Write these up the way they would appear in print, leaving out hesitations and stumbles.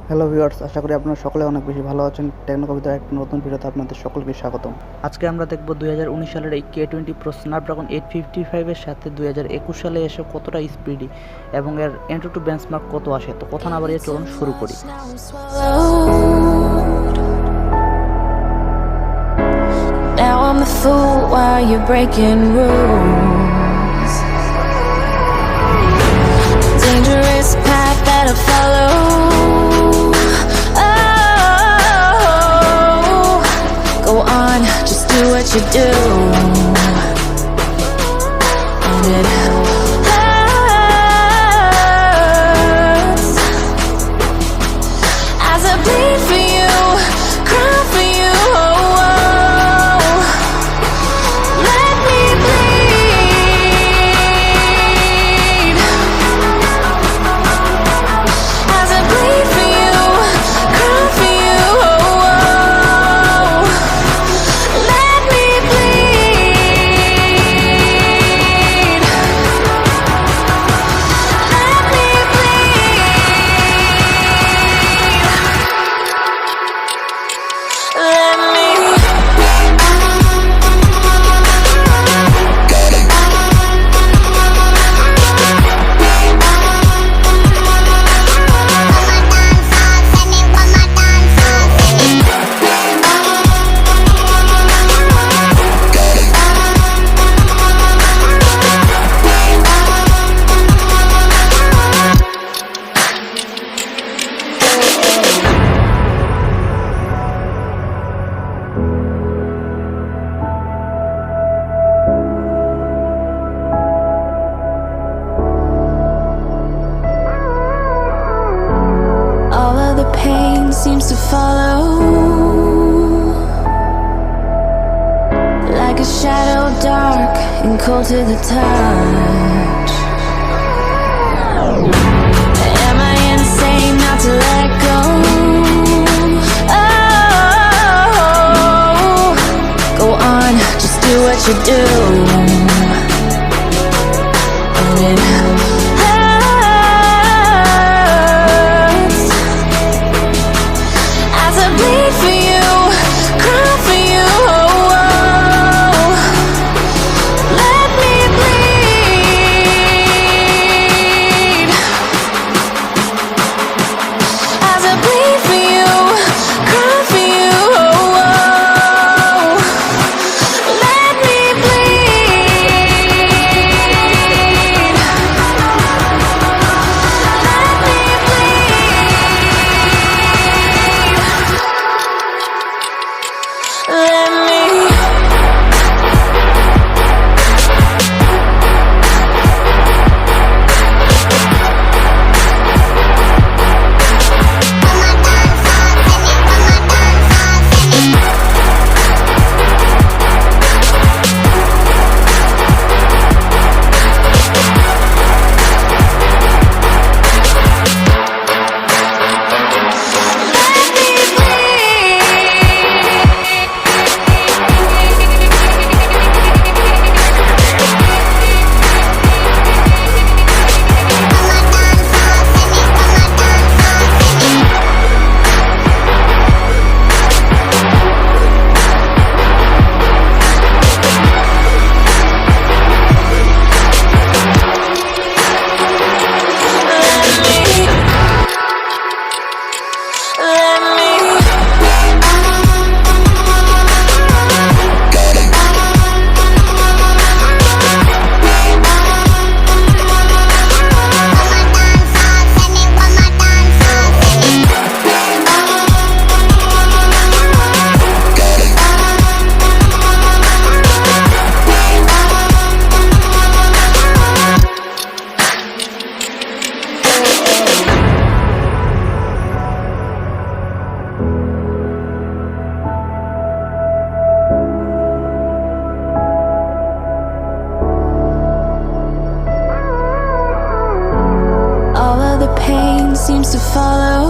Hello viewers, আশা করি আপনারা সকলে অনেক বেশি ভালো আছেন। টেকনো কবিতার একটা নতুন ভিডিওতে আপনাদের সকলকে স্বাগতম। আজকে আমরা দেখব 2019 সালের এই K20 Pro স্ন্যাপড্রাগন 855 এর সাথে 2021 সালে এসে কতটা স্পিডি এবং এর Antutu বেঞ্চমার্ক কত আসে। তো কথা না বাড়িয়ে চলুন শুরু করি। Now I'm the fool while you're breaking rules. Dangerous path that I follow. Go on, just do what you do. And it hurts as I bleed for you, cry for you. Let me bleed as I bleed for you, cry for you. Let me bleed. Let me bleed. All of the pain seems to follow like a shadow, dark and cold to the touch. Am I insane not to let go? Oh, go on, just do what you do. And it hurts as I bleed for you, cry for you. Let me bleed as I bleed for you, cry for you. Let me bleed. Let me bleed. Let me. All of the pain seems to follow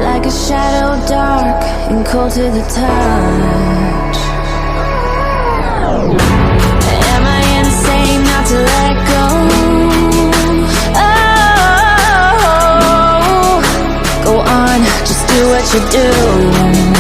like a shadow, dark and cold to the touch. Am I insane not to let go? Oh, what you're doing.